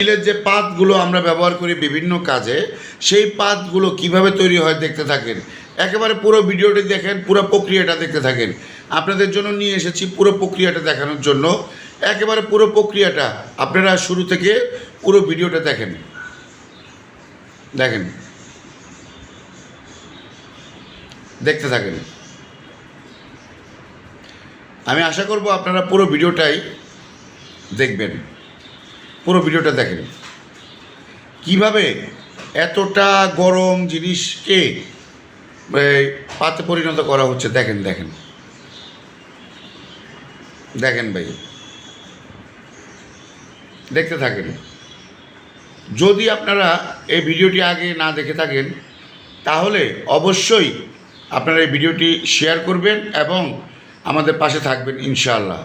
স্টিলের যে পাতগুলো আমরা ব্যবহার করি বিভিন্ন কাজে, সেই পাতগুলো কিভাবে তৈরি হয় দেখতে থাকেন। একেবারে পুরো ভিডিওটি দেখেন, পুরো প্রক্রিয়াটা দেখতে থাকেন। আপনাদের জন্য নিয়ে এসেছি পুরো প্রক্রিয়াটা দেখানোর জন্য। একেবারে পুরো প্রক্রিয়াটা আপনারা শুরু থেকে পুরো ভিডিওটা দেখেন। দেখতে থাকেন। আমি আশা করব আপনারা পুরো ভিডিওটাই দেখবেন। পুরো ভিডিওটা দেখেন কিভাবে এতটা গরম জিনিসকে পাতে পরিণত করা হচ্ছে। দেখেন ভাই, দেখতে থাকেন। যদি আপনারা এই ভিডিওটি আগে না দেখে থাকেন তাহলে অবশ্যই আপনারা এই ভিডিওটি শেয়ার করবেন এবং আমাদের পাশে থাকবেন ইনশাআল্লাহ।